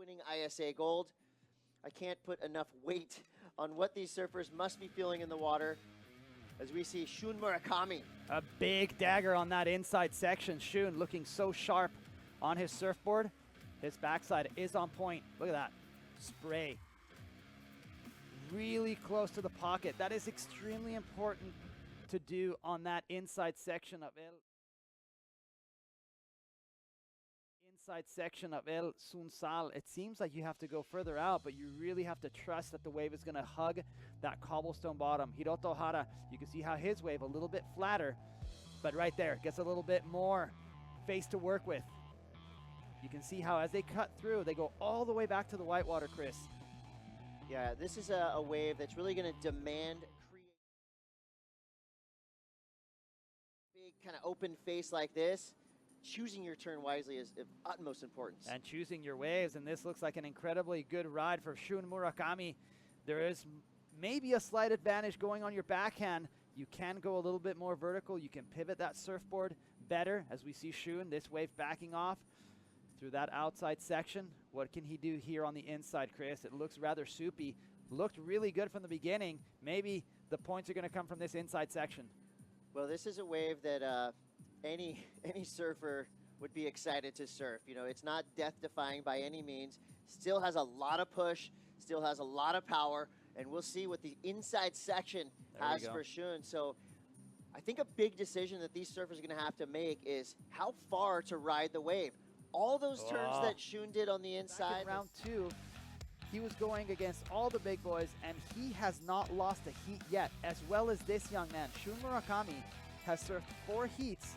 winning ISA gold. I can't put enough weight on what these surfers must be feeling in the water as we see Shun Murakami. A big dagger on that inside section. Shun looking so sharp on his surfboard. His backside is on point. Look at that. Spray. Really close to the pocket. That is extremely important to do on that inside section of El Sunsal. It seems like you have to go further out, but you really have to trust that the wave is going to hug that cobblestone bottom. Hiroto Ohhara, you can see how his wave a little bit flatter, but right there gets a little bit more face to work with. You can see how as they cut through, they go all the way back to the whitewater, Chris. Yeah, this is a wave that's really going to demand big kind of open face like this. Choosing your turn wisely is of utmost importance. And choosing your waves, and this looks like an incredibly good ride for Shun Murakami. There is maybe a slight advantage going on your backhand. You can go a little bit more vertical. You can pivot that surfboard better, as we see Shun, this wave backing off through that outside section. What can he do here on the inside, Chris? It looks rather soupy. Looked really good from the beginning. Maybe the points are going to come from this inside section. Well, this is a wave that any surfer would be excited to surf. You know, it's not death-defying by any means. Still has a lot of push, still has a lot of power, and we'll see what the inside section has for Shun. So I think a big decision that these surfers are going to have to make is how far to ride the wave. All those turns that Shun did on the inside. Back in round 2, he was going against all the big boys, and he has not lost a heat yet, as well as this young man. Shun Murakami has surfed 4 heats.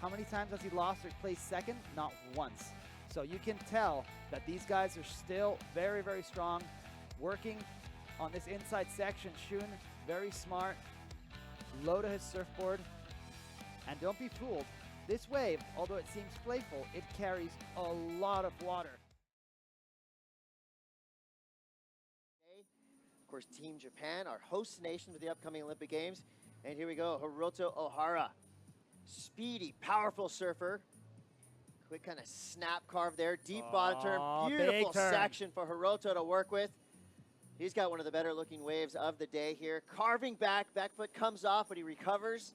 How many times has he lost or placed second? Not once. So you can tell that these guys are still very, very strong, working on this inside section. Shun, very smart, low to his surfboard, and don't be fooled. This wave, although it seems playful, it carries a lot of water. Of course, Team Japan, our host nation for the upcoming Olympic Games. And here we go, Hiroto Ohhara. Speedy, powerful surfer. Quick kind of snap carve there. Deep bottom turn. Beautiful section for Hiroto to work with. He's got one of the better looking waves of the day here. Carving back foot comes off, but he recovers.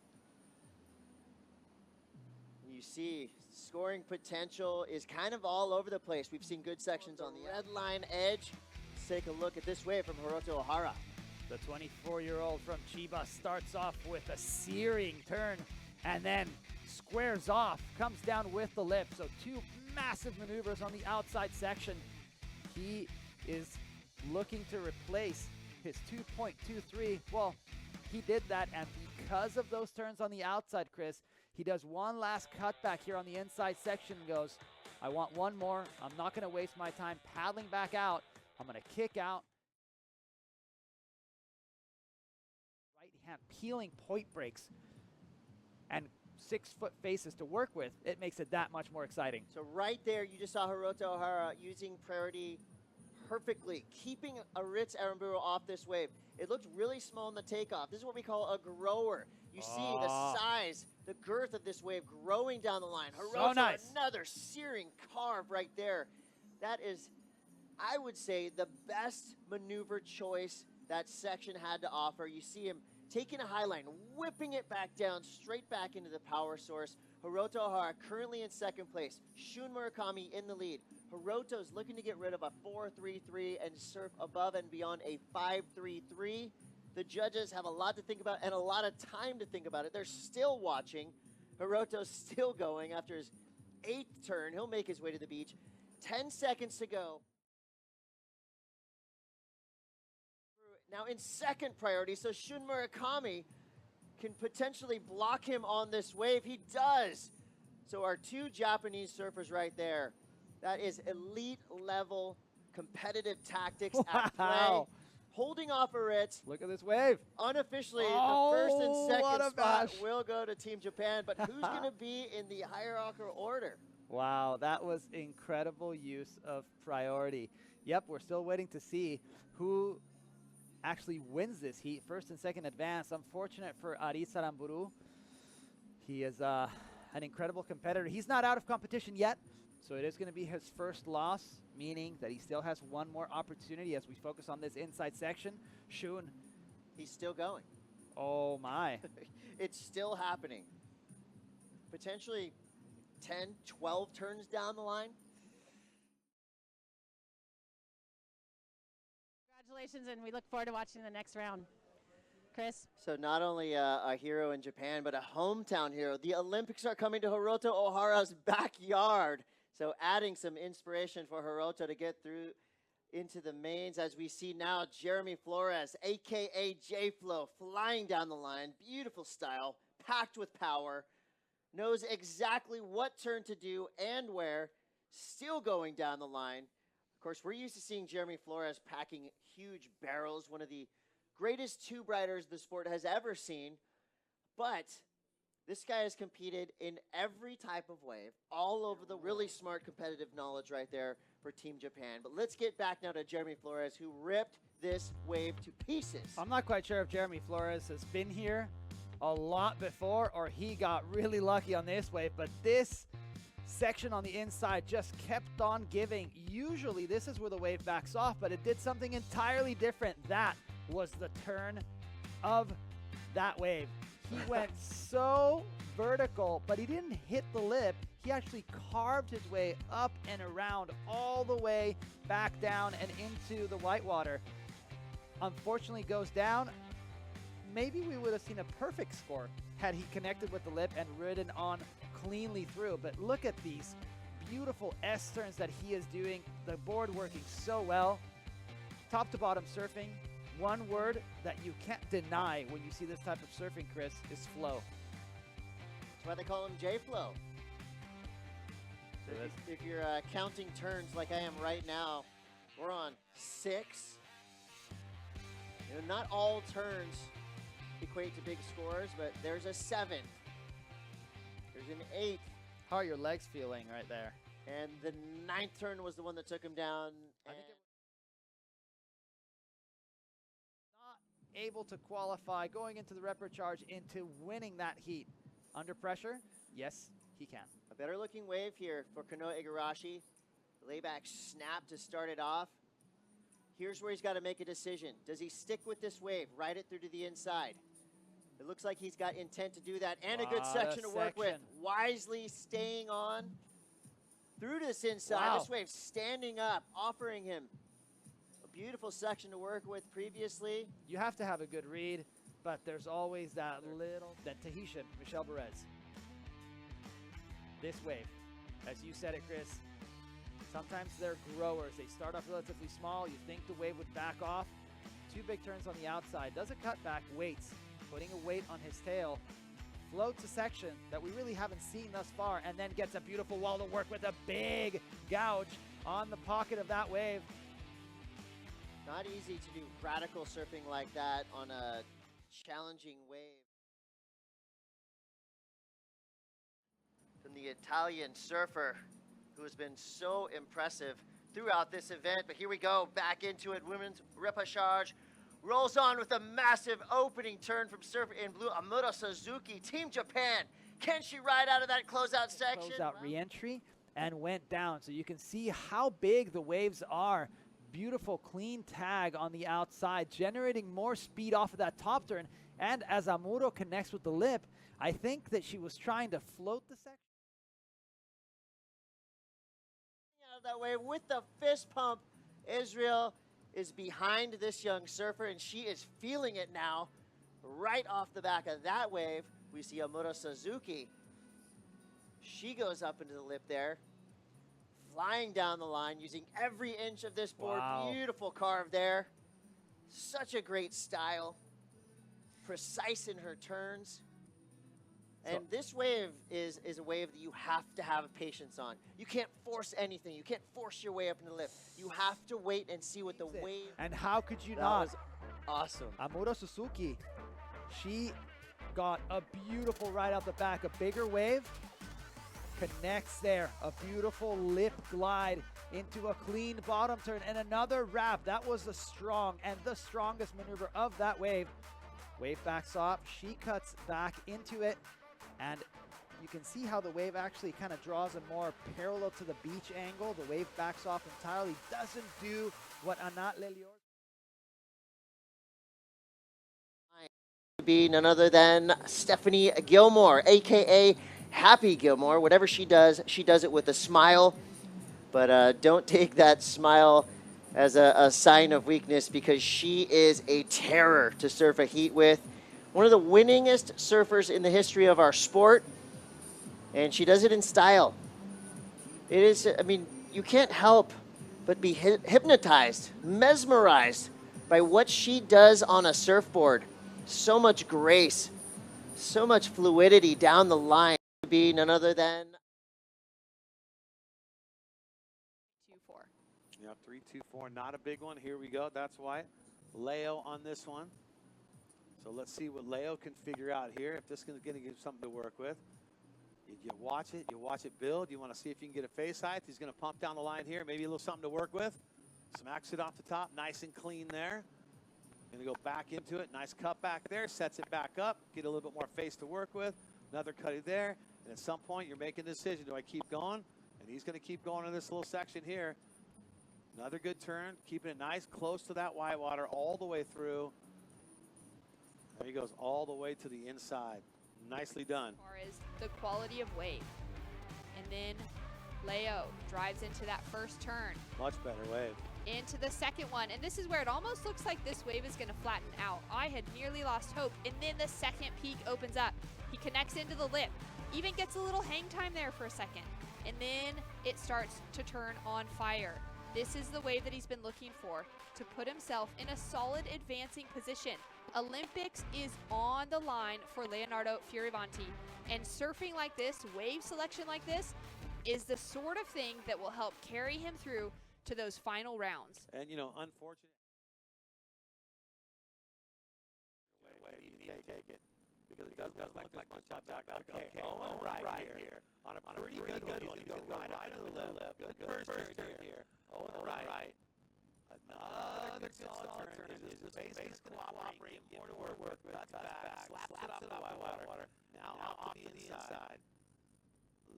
You see scoring potential is kind of all over the place. We've seen good sections on the red line edge. Let's take a look at this wave from Hiroto Ohhara. The 24-year-old from Chiba starts off with a searing turn and then squares off, comes down with the lip. So 2 massive maneuvers on the outside section. He is looking to replace his 2.23. Well, he did that, and because of those turns on the outside, Chris, he does one last cutback here on the inside section and goes, I want one more. I'm not going to waste my time paddling back out. I'm going to kick out. Right hand peeling point breaks and 6-foot faces to work with. It makes it that much more exciting. So right there, you just saw Hiroto Ohhara using priority perfectly, keeping a Ritz Aramburu off this wave. It looked really small in the takeoff. This is what we call a grower. You see the size, the girth of this wave growing down the line. Hiroto, another searing carve right there. That is, I would say, the best maneuver choice that section had to offer. You see him taking a high line, whipping it back down, straight back into the power source. Hiroto Ohhara currently in second place. Shun Murakami in the lead. Hiroto's looking to get rid of a 4.33 and surf above and beyond a 5.33. The judges have a lot to think about and a lot of time to think about it. They're still watching. Hiroto's still going after his 8th turn. He'll make his way to the beach. 10 seconds to go. Now in second priority, so Shun Murakami can potentially block him on this wave. He does. So our 2 Japanese surfers right there. That is elite level competitive tactics at play. Holding off a Ritz. Look at this wave. Unofficially, the first and second spot will go to Team Japan, but who's going to be in the hierarchical order? Wow, that was incredible use of priority. Yep, we're still waiting to see who actually wins this heat. First and second advance. Unfortunate for Aris Aramburu. He is an incredible competitor. He's not out of competition yet, So it is going to be his first loss, meaning that he still has one more opportunity as we focus on this inside section. Shun. He's still going. Oh my. It's still happening. Potentially 10, 12 turns down the line. Congratulations, and we look forward to watching the next round. Chris? So not only a hero in Japan, but a hometown hero. The Olympics are coming to Hiroto Ohhara's backyard. So adding some inspiration for Hiroto to get through into the mains, as we see now Jeremy Flores, a.k.a. J-Flow, flying down the line. Beautiful style, packed with power. Knows exactly what turn to do and where. Still going down the line. Of course, we're used to seeing Jeremy Flores packing huge barrels, one of the greatest tube riders the sport has ever seen. But this guy has competed in every type of wave, all over the really smart competitive knowledge right there for Team Japan. But let's get back now to Jeremy Flores, who ripped this wave to pieces. I'm not quite sure if Jeremy Flores has been here a lot before or he got really lucky on this wave, but this section on the inside just kept on giving. Usually this is where the wave backs off, but it did something entirely different. That was the turn of that wave. He went so vertical, but he didn't hit the lip. He actually carved his way up and around all the way back down and into the whitewater. Unfortunately goes down. Maybe we would have seen a perfect score had he connected with the lip and ridden on cleanly through. But look at these beautiful S-turns that he is doing. The board working so well. Top to bottom surfing. One word that you can't deny when you see this type of surfing, Chris, is flow. That's why they call him J-Flow. So if you're counting turns like I am right now, we're on 6. You know, not all turns equate to big scores, but there's a 7th. There's an 8th. How are your legs feeling right there? And the 9th turn was the one that took him down. I think not able to qualify going into the repechage into winning that heat. Under pressure, yes, he can. A better looking wave here for Kanoa Igarashi. Layback snap to start it off. Here's where he's got to make a decision. Does he stick with this wave, ride it through to the inside? It looks like he's got intent to do that, and a good section to work with. Wisely staying on through to this inside. Wow. This wave standing up, offering him a beautiful section to work with previously. You have to have a good read, but there's always that little, that Tahitian, Michel Perez. This wave, as you said it, Chris, sometimes they're growers. They start off relatively small. You think the wave would back off. 2 big turns on the outside. Does a cutback, waits, putting a weight on his tail. Floats a section that we really haven't seen thus far, and then gets a beautiful wall to work with, a big gouge on the pocket of that wave. Not easy to do radical surfing like that on a challenging wave. From the Italian surfer, who has been so impressive throughout this event. But here we go, back into it. Women's repechage rolls on with a massive opening turn from surfer in blue, Amuro Tsuzuki. Team Japan, can she ride out of that closeout section? Closeout re-entry and went down. So you can see how big the waves are. Beautiful clean tag on the outside, generating more speed off of that top turn. And as Amuro connects with the lip, I think that she was trying to float the section. Out of that way with the fist pump, Israel is behind this young surfer, and she is feeling it now. Right off the back of that wave, we see Amuro Tsuzuki. She goes up into the lip there, flying down the line, using every inch of this board. Wow. Beautiful carve there. Such a great style. Precise in her turns. And this wave is a wave that you have to have patience on. You can't force anything. You can't force your way up in the lift. You have to wait and see what the wave... And how could you That not? was awesome. Amuro Tsuzuki, she got a beautiful ride out the back. A bigger wave connects there. A beautiful lip glide into a clean bottom turn and another wrap. That was the strong and the strongest maneuver of that wave. Wave backs off. She cuts back into it. And You can see how the wave actually kind of draws a more parallel to the beach angle. The wave backs off entirely, doesn't do what Anat Lelior. Be none other than Stephanie Gilmore, aka Happy Gilmore. Whatever she does it with a smile. But don't take that smile as a sign of weakness, because she is a terror to surf a heat with. One of the winningest surfers in the history of our sport, and she does it in style. It is, I mean, you can't help but be hypnotized, mesmerized by what she does on a surfboard. So much grace, so much fluidity down the line. To be none other than 2-4. Yeah, 3-2-4, not a big one. Here we go. That's why Leo on this one. So let's see what Leo can figure out here. If this is going to give something to work with. You watch it build. You want to see if you can get a face height. He's going to pump down the line here. Maybe a little something to work with. Smacks it off the top, nice and clean there. Going to go back into it. Nice cut back there. Sets it back up. Get a little bit more face to work with. Another cutty there. And at some point, you're making a decision. Do I keep going? And he's going to keep going in this little section here. Another good turn. Keeping it nice, close to that white water all the way through. There he goes all the way to the inside. Nicely done. As far as the quality of wave. And then Leo drives into that first turn. Much better wave. Into the second one, and this is where it almost looks like this wave is going to flatten out. I had nearly lost hope, and then the second peak opens up. He connects into the lip, even gets a little hang time there for a second, and then it starts to turn on fire. This is the wave that he's been looking for, to put himself in a solid advancing position. Olympics is on the line for Leonardo Fioravanti, and surfing like this, wave selection like this, is the sort of thing that will help carry him through to those final rounds. And, you know, unfortunate. Take it, because it does look like much up back. Okay, Owen right here. On a pretty good one. He's going right out of the lip. Good first turn here. Owen right. Another solid turn. Is the base cooperating more to work with. Cuts back. Slaps it off to the white water. Now off to the inside.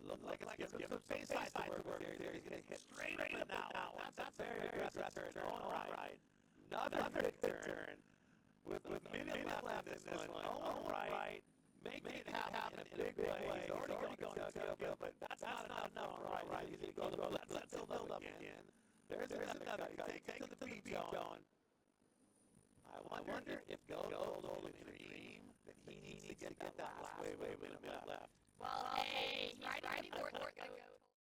Looks like it's giving some face height to work here. He's going to hit straight up in now. That's a very aggressive turn. Owen right. Another big turn. With a minute left in this one. Owen right. Making it happen in a big way. He's already going to but that's not enough. Right. He's going to go. Let's build up again. There's another. Take to the beat going. I wonder if gold will dream that he needs to get that last wave in a minute left.